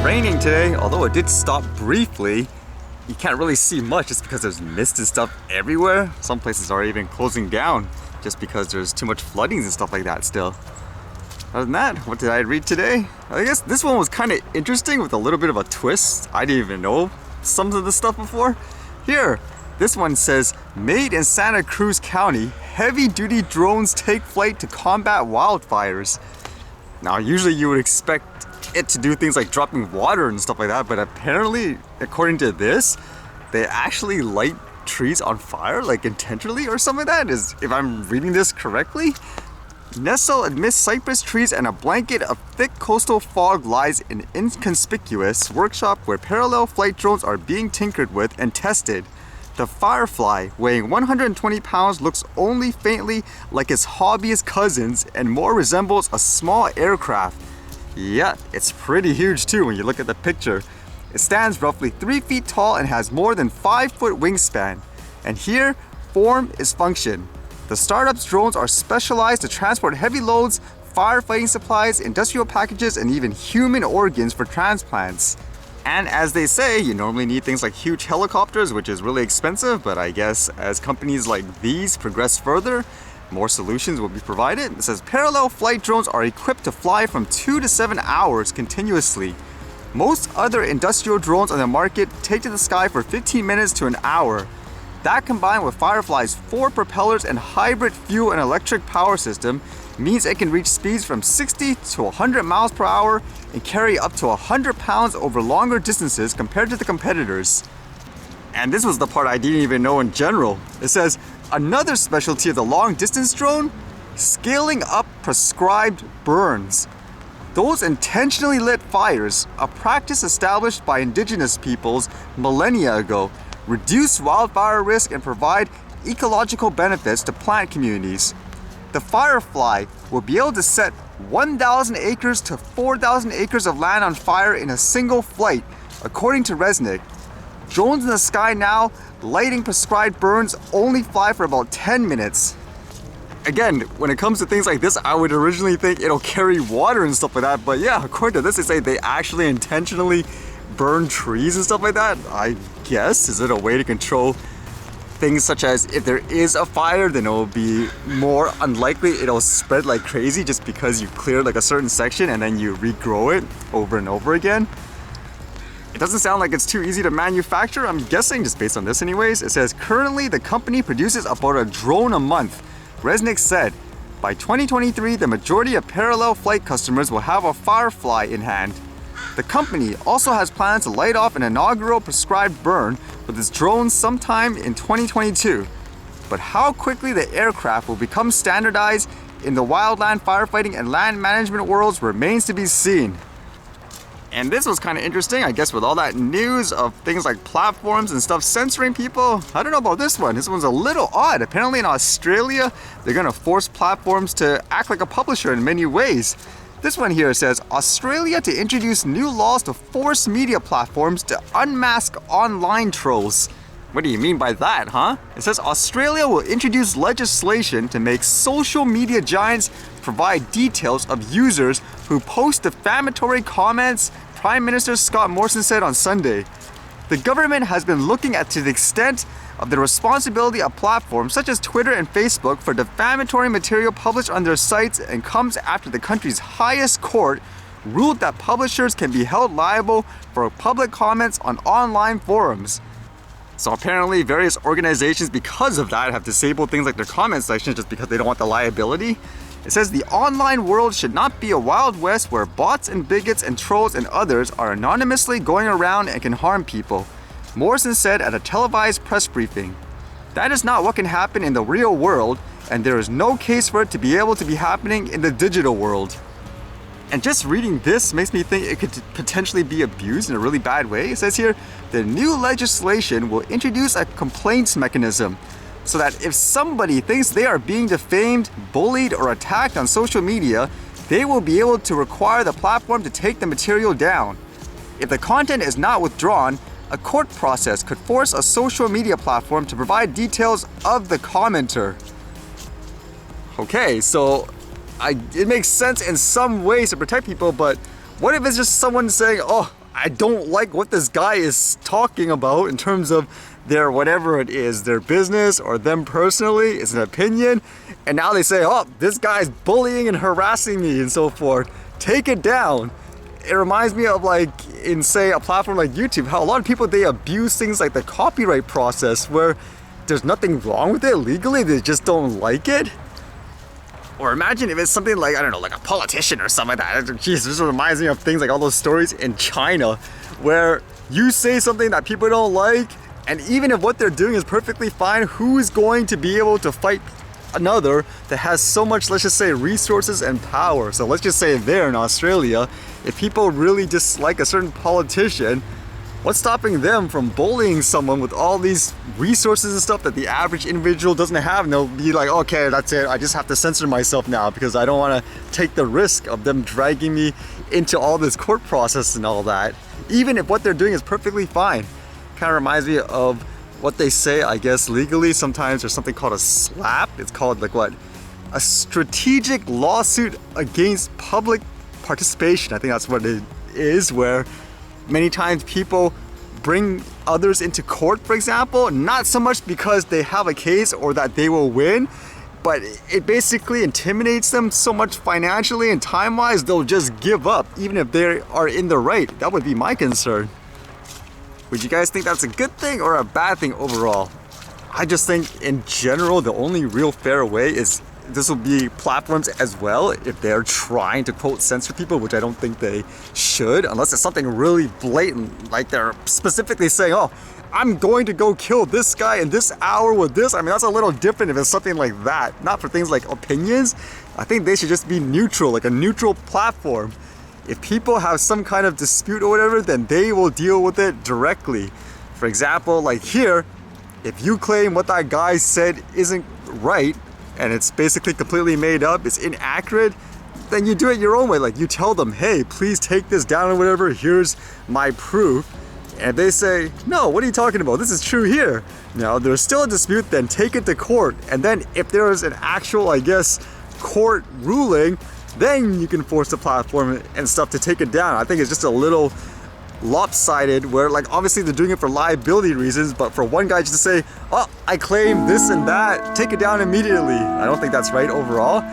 raining today, although it did stop briefly. You can't really see much just because there's mist and stuff everywhere. Some places are even closing down just because there's too much floodings and stuff like that still. Other than that, what did I read today? I guess this one was kind of interesting with a little bit of a twist. I didn't even know some of the stuff before. Here, this one says, made in Santa Cruz County, heavy-duty drones take flight to combat wildfires. Now, usually you would expect it to do things like dropping water and stuff like that, but apparently, according to this, they actually light trees on fire, like intentionally or something like that, is if I'm reading this correctly. Nestled amidst cypress trees and a blanket of thick coastal fog lies an inconspicuous workshop where parallel flight drones are being tinkered with and tested. The Firefly, weighing 120 pounds, looks only faintly like its hobbyist cousins and more resembles a small aircraft. Yeah, it's pretty huge too when you look at the picture. It stands roughly 3 feet tall and has more than 5-foot wingspan. And here, form is function. The startup's drones are specialized to transport heavy loads, firefighting supplies, industrial packages, and even human organs for transplants. And as they say, you normally need things like huge helicopters, which is really expensive, but I guess as companies like these progress further, more solutions will be provided. It says parallel flight drones are equipped to fly from 2 to 7 hours continuously. Most other industrial drones on the market take to the sky for 15 minutes to an hour. That combined with Firefly's 4 propellers and hybrid fuel and electric power system means it can reach speeds from 60 to 100 miles per hour and carry up to 100 pounds over longer distances compared to the competitors. And this was the part I didn't even know in general. It says, another specialty of the long-distance drone? Scaling up prescribed burns. Those intentionally lit fires, a practice established by indigenous peoples millennia ago, reduce wildfire risk and provide ecological benefits to plant communities. The Firefly will be able to set 1,000 acres to 4,000 acres of land on fire in a single flight, according to Resnick. Drones in the sky now, lighting prescribed burns, only fly for about 10 minutes. Again, when it comes to things like this, I would originally think it'll carry water and stuff like that, but yeah, according to this, they say they actually intentionally burn trees and stuff like that. I guess, is it a way to control things such as if there is a fire, then it'll be more unlikely it'll spread like crazy just because you cleared like a certain section and then you regrow it over and over again. It doesn't sound like it's too easy to manufacture, I'm guessing, just based on this anyways. It says, currently the company produces about a drone a month. Resnick said, by 2023, the majority of parallel flight customers will have a Firefly in hand. The company also has plans to light off an inaugural prescribed burn with its drones sometime in 2022. But how quickly the aircraft will become standardized in the wildland firefighting and land management worlds remains to be seen. And this was kind of interesting, I guess, with all that news of things like platforms and stuff censoring people. I don't know about this one. This one's a little odd. Apparently in Australia, they're going to force platforms to act like a publisher in many ways. This one here says, Australia to introduce new laws to force media platforms to unmask online trolls. What do you mean by that, huh? It says Australia will introduce legislation to make social media giants provide details of users who post defamatory comments, Prime Minister Scott Morrison said on Sunday. The government has been looking at to the extent of the responsibility of platforms such as Twitter and Facebook for defamatory material published on their sites, and comes after the country's highest court ruled that publishers can be held liable for public comments on online forums. So apparently various organizations, because of that, have disabled things like their comment sections just because they don't want the liability. It says the online world should not be a wild west where bots and bigots and trolls and others are anonymously going around and can harm people, Morrison said at a televised press briefing. That is not what can happen in the real world, and there is no case for it to be able to be happening in the digital world. And just reading this makes me think it could potentially be abused in a really bad way. It says here, the new legislation will introduce a complaints mechanism so that if somebody thinks they are being defamed, bullied, or attacked on social media, they will be able to require the platform to take the material down. If the content is not withdrawn, a court process could force a social media platform to provide details of the commenter. Okay, so it makes sense in some ways to protect people, but what if it's just someone saying, oh, I don't like what this guy is talking about in terms of their whatever it is, their business or them personally. It's an opinion. And now they say, oh, this guy's bullying and harassing me and so forth. Take it down. It reminds me of like in say a platform like YouTube, how a lot of people, they abuse things like the copyright process where there's nothing wrong with it legally, they just don't like it. Or imagine if it's something like, I don't know, like a politician or something like that. Jeez, this reminds me of things like all those stories in China where you say something that people don't like, and even if what they're doing is perfectly fine, who is going to be able to fight another that has so much, let's just say, resources and power? So let's just say there in Australia, if people really dislike a certain politician, what's stopping them from bullying someone with all these resources and stuff that the average individual doesn't have? And they'll be like, okay, that's it. I just have to censor myself now because I don't want to take the risk of them dragging me into all this court process and all that. Even if what they're doing is perfectly fine. Kind of reminds me of what they say, I guess, legally. Sometimes there's something called a SLAP. It's called like what? A strategic lawsuit against public participation. I think that's what it is, where many times people bring others into court, for example, not so much because they have a case or that they will win, but it basically intimidates them so much financially and time-wise, they'll just give up, even if they are in the right. That would be my concern. Would you guys think that's a good thing or a bad thing overall? I just think in general, the only real fair way is this will be platforms as well if they're trying to quote censor people, which I don't think they should, unless it's something really blatant, like they're specifically saying, oh, I'm going to go kill this guy in this hour with this. I mean, that's a little different if it's something like that. Not for things like opinions. I think they should just be neutral, like a neutral platform. If people have some kind of dispute or whatever, then they will deal with it directly. For example, like here, if you claim what that guy said isn't right, and it's basically completely made up, it's inaccurate, then you do it your own way. Like you tell them, hey, please take this down or whatever, here's my proof. And they say, no, what are you talking about? This is true here. Now, there's still a dispute, then take it to court. And then if there is an actual, I guess, court ruling, then you can force the platform and stuff to take it down. I think it's just a little lopsided where, like, obviously they're doing it for liability reasons, but for one guy just to say, oh, I claim this and that, take it down immediately. I don't think that's right overall.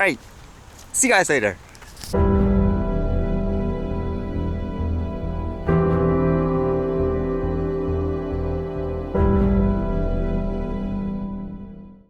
Alright, see you guys later.